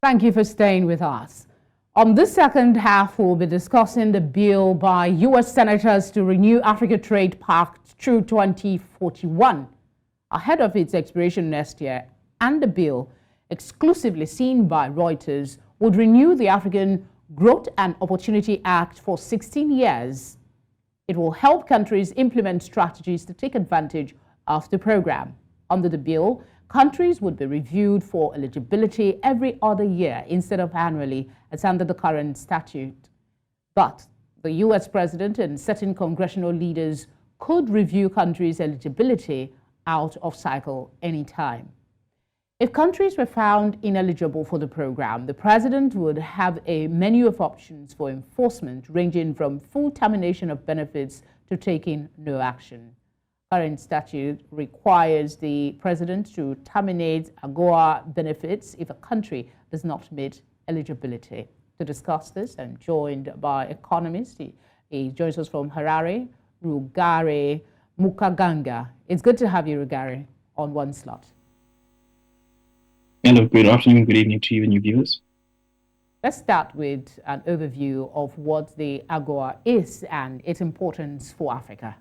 Thank you for staying with us. On this second half, we'll be discussing the bill by U.S. senators to renew Africa Trade Pact through 2041, ahead of its expiration next year, and the bill, exclusively seen by Reuters, would renew the African Growth and Opportunity Act for 16 years. It will help countries implement strategies to take advantage of the program. Under the bill, countries would be reviewed for eligibility every other year instead of annually, as under the current statute. But the U.S. president and certain congressional leaders could review countries' eligibility out of cycle anytime. If countries were found ineligible for the program, the president would have a menu of options for enforcement, ranging from full termination of benefits to taking no action. Current statute requires the president to terminate AGOA benefits if a country does not meet eligibility. To discuss this, I'm joined by Economist. He joins us from Harare, Rugare, Mukanganga. It's good to have you, Rugare, on one slot. Hello, good afternoon, good evening to you and your viewers. Let's start with an overview of what the AGOA is and its importance for Africa.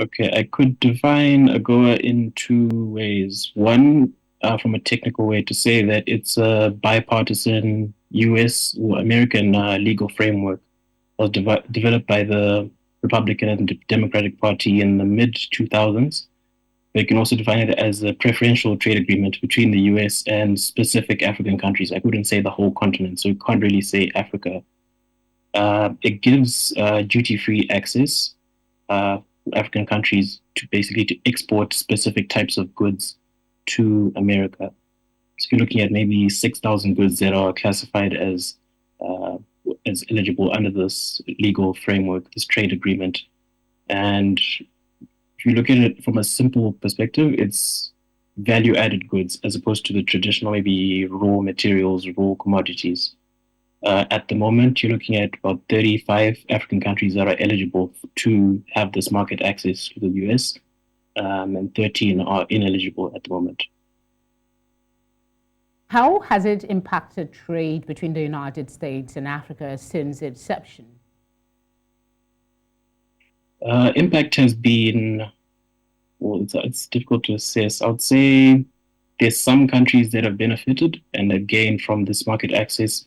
Okay, I could define AGOA in two ways. One, from a technical way, to say that it's a bipartisan U.S. or American legal framework was developed by the Republican and Democratic Party in the mid-2000s. But you can also define it as a preferential trade agreement between the U.S. and specific African countries. I wouldn't say the whole continent, so you can't really say Africa. It gives duty-free access African countries to basically to export specific types of goods to America. So you're looking at maybe 6,000 goods that are classified as eligible under this legal framework, this trade agreement. And if you look at it from a simple perspective, it's value-added goods as opposed to the traditional maybe raw materials, raw commodities. At the moment, you're looking at about 35 African countries that are eligible to have this market access to the US, and 13 are ineligible at the moment. How has it impacted trade between the United States and Africa since its inception? Impact has been, well, it's difficult to assess. I would say there's some countries that have benefited and have gained from this market access,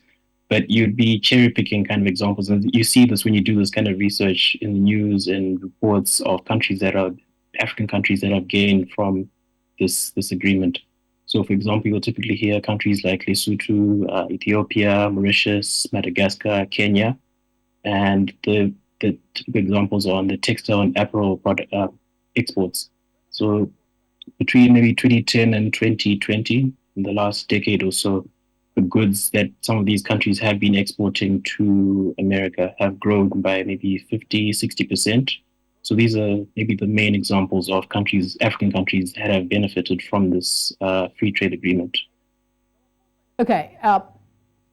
but you'd be cherry picking kind of examples. And you see this when you do this kind of research in the news and reports of countries that are African countries that have gained from this agreement. So, for example, you'll typically hear countries like Lesotho, Ethiopia, Mauritius, Madagascar, Kenya, and the typical examples are on the textile and apparel product exports. So, between maybe 2010 and 2020, in the last decade or so, the goods that some of these countries have been exporting to America have grown by maybe 50, 60%. So these are maybe the main examples of countries, African countries, that have benefited from this free trade agreement. Okay,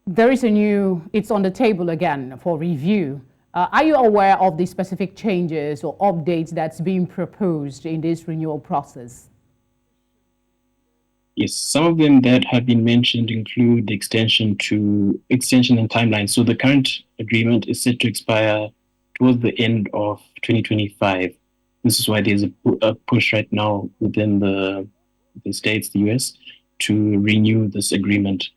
there is it's on the table again for review. Are you aware of the specific changes or updates that's being proposed in this renewal process? Yes, some of them that have been mentioned include the extension and timeline. So the current agreement is set to expire towards the end of 2025. This is why there's a push right now within the States, the US, to renew this agreement,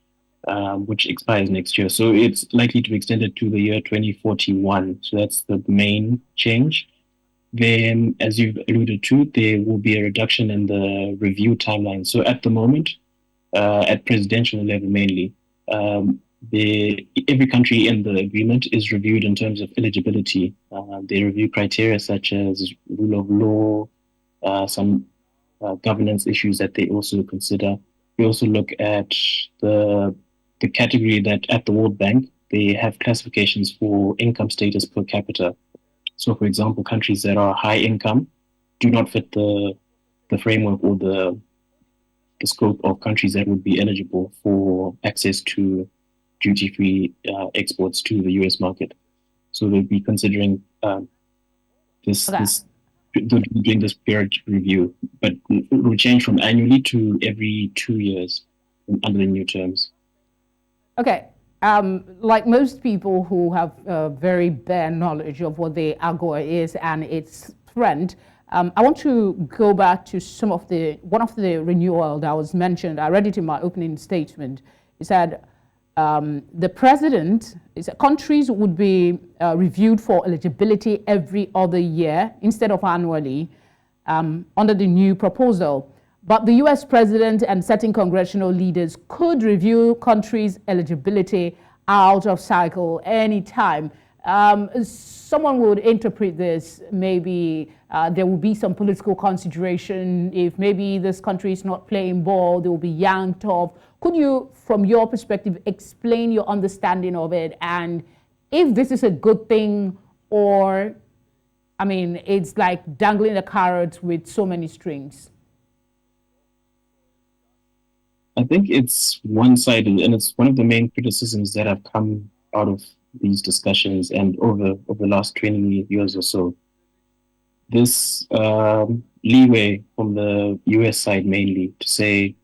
which expires next year. So it's likely to be extended to the year 2041. So that's the main change. Then, as you've alluded to, there will be a reduction in the review timeline. So at the moment, at presidential level mainly, every country in the agreement is reviewed in terms of eligibility. They review criteria such as rule of law, some governance issues that they also consider. We also look at the category that at the World Bank, they have classifications for income status per capita. So, for example, countries that are high income do not fit the framework or the scope of countries that would be eligible for access to duty-free exports to the US market. So they'll be considering doing this period review, but it will change from annually to every 2 years. under the new terms. Okay. Like most people who have very bare knowledge of what the AGOA is and its trend, I want to go back to one of the renewal that was mentioned. I read it in my opening statement. It said the president, countries would be reviewed for eligibility every other year instead of annually under the new proposal. But the US president and certain congressional leaders could review countries' eligibility out of cycle anytime. Someone would interpret this, maybe there will be some political consideration. If maybe this country is not playing ball, they will be yanked off. Could you, from your perspective, explain your understanding of it, and if this is a good thing, or, I mean, it's like dangling a carrot with so many strings? I think it's one-sided, and it's one of the main criticisms that have come out of these discussions and over the last 20 years or so. This leeway from the US side mainly to say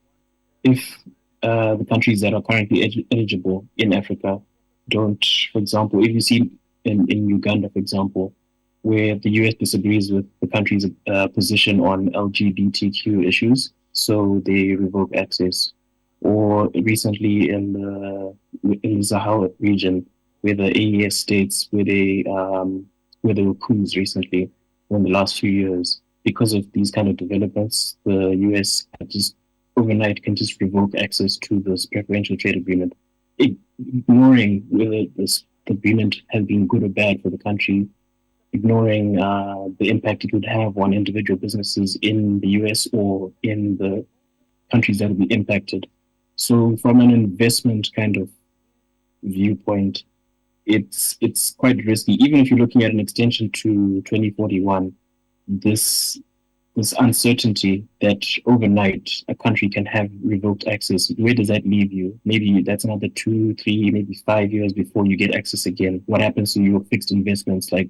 if the countries that are currently eligible in Africa don't, for example, if you see in Uganda, for example, where the US disagrees with the country's position on LGBTQ issues, so they revoke access. Or recently in the Sahel region, where the AES states where there were coups recently in the last few years. Because of these kind of developments, the US just overnight can just revoke access to this preferential trade agreement, ignoring whether this agreement has been good or bad for the country, ignoring the impact it would have on individual businesses in the US or in the countries that will be impacted. So from an investment kind of viewpoint, it's quite risky. Even if you're looking at an extension to 2041, this uncertainty that overnight a country can have revoked access, where does that leave you? Maybe that's another 2, 3, maybe 5 years before you get access again. What happens to your fixed investments, like,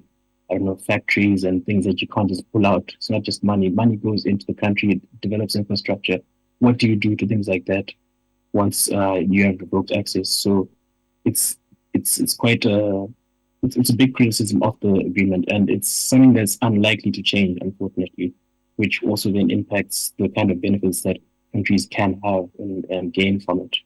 I don't know, factories and things that you can't just pull out? It's not just money. Money goes into the country, it develops infrastructure. What do you do to things like that once you have revoked access? So it's quite it's a big criticism of the agreement, and it's something that's unlikely to change, unfortunately, which also then impacts the kind of benefits that countries can have and gain from it.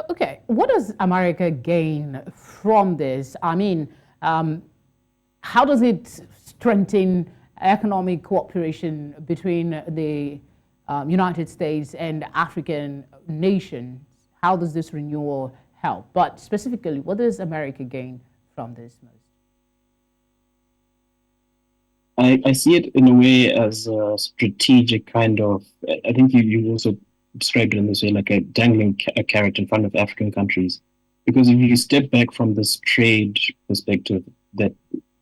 Okay, what does America gain from this? I mean, how does it strengthen economic cooperation between the United States and African nations? How does this renewal help? But specifically, what does America gain from this most? I see it in a way as a strategic kind of, I think you also described it in this way, like a dangling a carrot in front of African countries. Because if you step back from this trade perspective that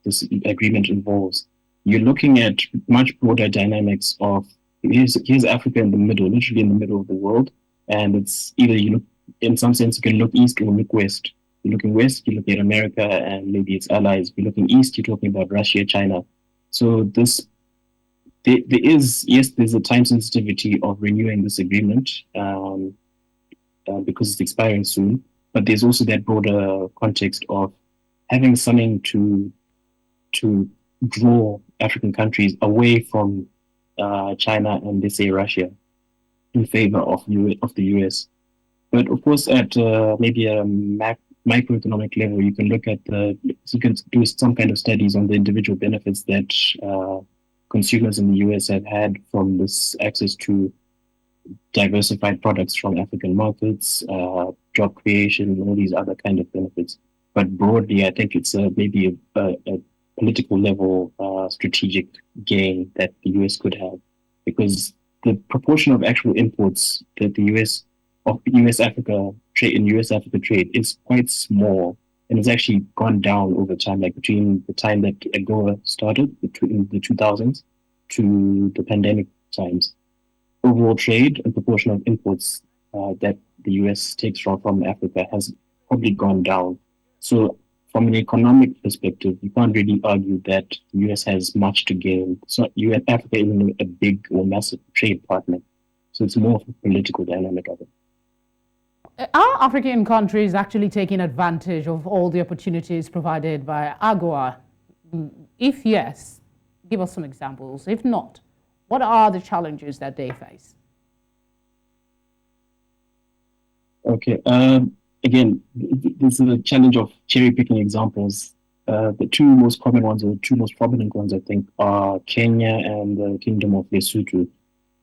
this agreement involves, you're looking at much broader dynamics of, here's Africa in the middle, literally in the middle of the world. And it's either you look, in some sense, you can look east or look west. You're looking west, you're looking at America and maybe its allies. If you're looking east, you're talking about Russia, China. So there is there's a time sensitivity of renewing this agreement because it's expiring soon. But there's also that broader context of having something to draw African countries away from China and, let's say, Russia in favor of the US. But of course, at maybe a microeconomic level, you can look at you can do some kind of studies on the individual benefits that consumers in the US have had from this access to diversified products from African markets, job creation, and all these other kind of benefits. But broadly, I think it's maybe a political level strategic gain that the US could have, because the proportion of actual imports that the US Africa trade is quite small, and it's actually gone down over time, like between the time that AGOA started, between the 2000s to the pandemic times. Overall trade and proportion of imports that the US takes from Africa has probably gone down. So from an economic perspective, you can't really argue that the US has much to gain. So Africa isn't a big or massive trade partner. So it's more of a political dynamic of it. Are African countries actually taking advantage of all the opportunities provided by AGOA? If yes, give us some examples. If not, what are the challenges that they face? Okay. Again, this is a challenge of cherry picking examples. The two most common ones, or the two most prominent ones, I think, are Kenya and the Kingdom of Lesotho.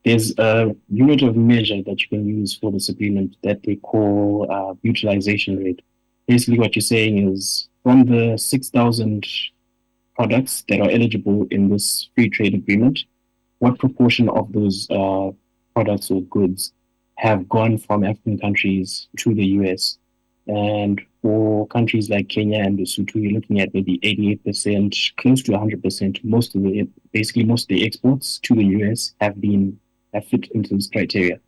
There's a unit of measure that you can use for this agreement that they call utilization rate. Basically, what you're saying is from the 6,000 products that are eligible in this free trade agreement, what proportion of those products or goods have gone from African countries to the US? And for countries like Kenya and Lesotho, you're looking at maybe 88%, close to 100%. Most of the exports to the US have fit into this criteria.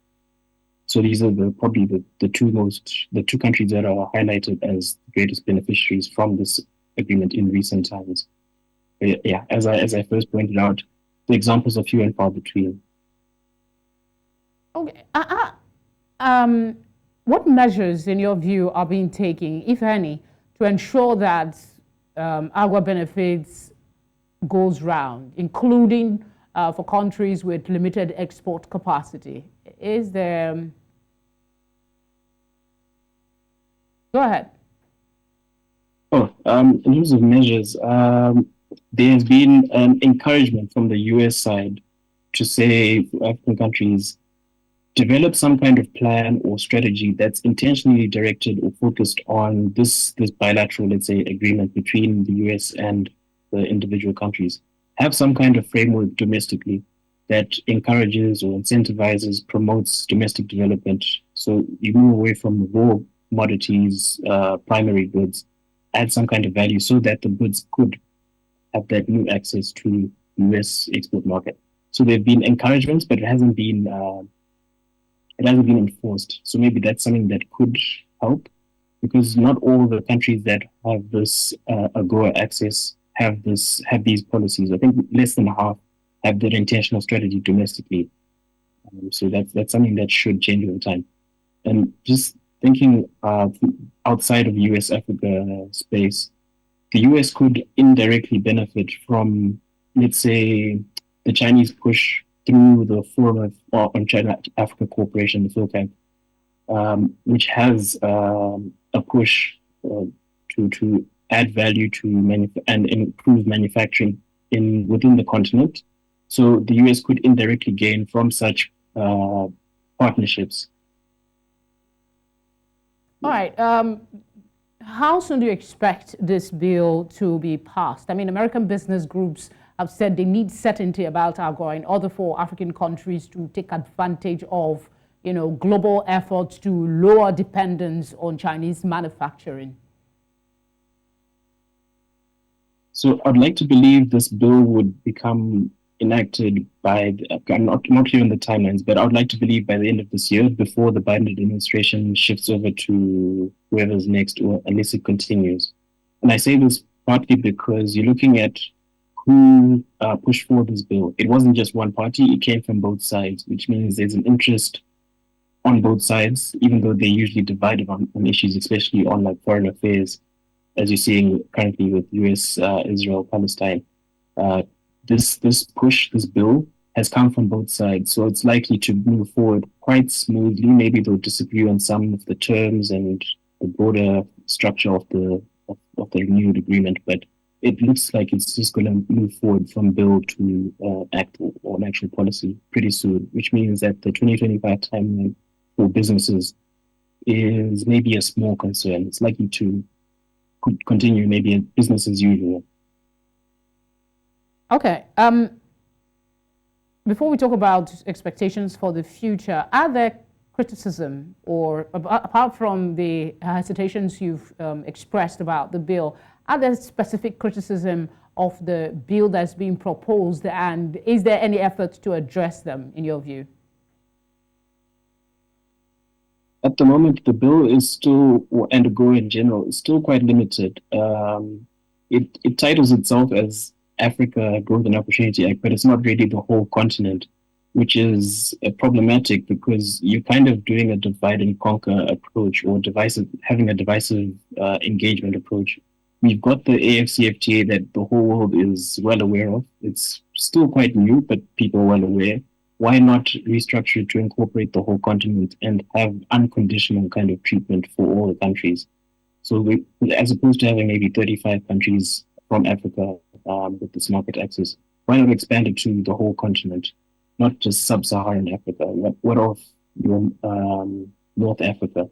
So these are probably the two countries that are highlighted as the greatest beneficiaries from this agreement in recent times. But yeah, as I first pointed out, the examples are few and far between. Okay. What measures, in your view, are being taken, if any, to ensure that AGOA benefits goes round, including for countries with limited export capacity? Is there... Go ahead. Oh, in terms of measures, there has been an encouragement from the US side to say for African countries, develop some kind of plan or strategy that's intentionally directed or focused on this bilateral, let's say, agreement between the US and the individual countries. Have some kind of framework domestically that encourages or incentivizes, promotes domestic development. So you move away from raw commodities, primary goods, add some kind of value so that the goods could have that new access to US export market. So there have been encouragements, but it hasn't been enforced. So maybe that's something that could help, because not all the countries that have this AGOA access have these policies. I think less than half have that intentional strategy domestically. So that's something that should change over time. And just thinking outside of US Africa space, the US could indirectly benefit from, let's say, the Chinese push through the Forum on China Africa Cooperation, the FOCAC, which has a push to add value to and improve manufacturing within the continent. So the US could indirectly gain from such partnerships. All right. How soon do you expect this bill to be passed? I mean, American business groups have said they need certainty about AGOA in order for African countries to take advantage of, global efforts to lower dependence on Chinese manufacturing. So I'd like to believe this bill would become enacted I'm not clear on the timelines, but I would like to believe by the end of this year, before the Biden administration shifts over to whoever's next, or unless it continues. And I say this partly because you're looking at who pushed for this bill. It wasn't just one party, it came from both sides, which means there's an interest on both sides, even though they're usually divided on issues, especially on like foreign affairs, as you're seeing currently with US, Israel, Palestine. This bill has come from both sides, so it's likely to move forward quite smoothly. Maybe they'll disagree on some of the terms and the broader structure of the renewed agreement, but it looks like it's just going to move forward from bill to act or an actual policy pretty soon, which means that the 2025 timeline for businesses is maybe a small concern. It's likely to continue maybe business as usual. Okay. Before we talk about expectations for the future, are there criticism, or apart from the hesitations you've expressed about the bill, are there specific criticism of the bill that's being proposed, and is there any effort to address them in your view? At the moment, the bill is still, and AGOA in general, is still quite limited. It titles itself as Africa Growth and Opportunity Act, but it's not really the whole continent. which is problematic because you're kind of doing a divide and conquer approach, or having a divisive engagement approach. We've got the AFCFTA that the whole world is well aware of. It's still quite new, but people are well aware. Why not restructure it to incorporate the whole continent and have unconditional kind of treatment for all the countries? So as opposed to having maybe 35 countries from Africa with this market access, why not expand it to the whole continent, not just sub-Saharan Africa? What of your North Africa?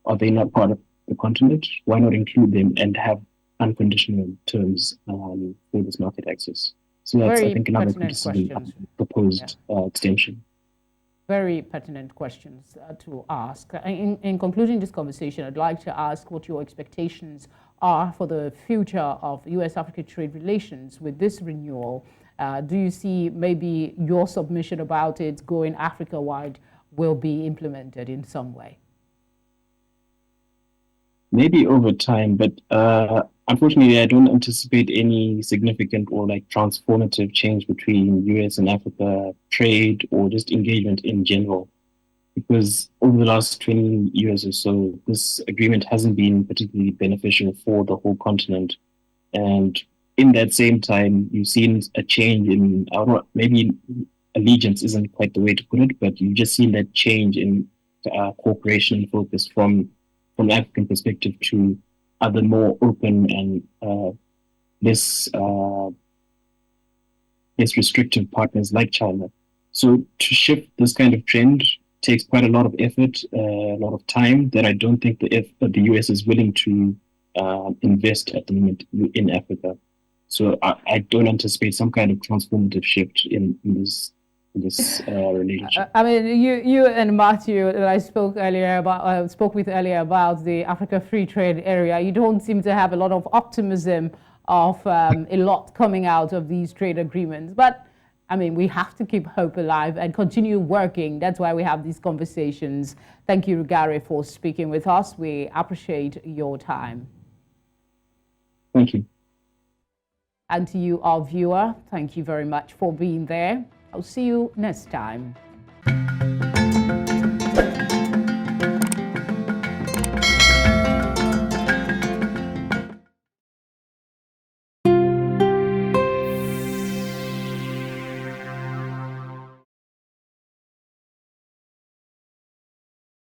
Are they not part of the continent? Why not include them and have unconditional terms for this market access? So that's, I think, another criticism of the proposed extension. Very pertinent questions to ask. In concluding this conversation, I'd like to ask what your expectations are for the future of U.S.-Africa trade relations with this renewal. Do you see maybe your submission about it going Africa-wide will be implemented in some way? Maybe over time, but unfortunately, I don't anticipate any significant or like transformative change between US and Africa trade or just engagement in general. Because over the last 20 years or so, this agreement hasn't been particularly beneficial for the whole continent. And in that same time, you've seen a change in, maybe allegiance isn't quite the way to put it, but you've just seen that change in cooperation focus from the African perspective to other more open and less restrictive partners like China. So to shift this kind of trend takes quite a lot of effort, a lot of time that I don't think the US is willing to invest at the moment in Africa. So I don't anticipate some kind of transformative shift in this relationship. I mean, you and Matthew that I spoke with earlier about the Africa Free Trade Area, you don't seem to have a lot of optimism of a lot coming out of these trade agreements. But I mean, we have to keep hope alive and continue working. That's why we have these conversations. Thank you, Rugare, for speaking with us. We appreciate your time. Thank you. And to you, our viewer, thank you very much for being there. I'll see you next time.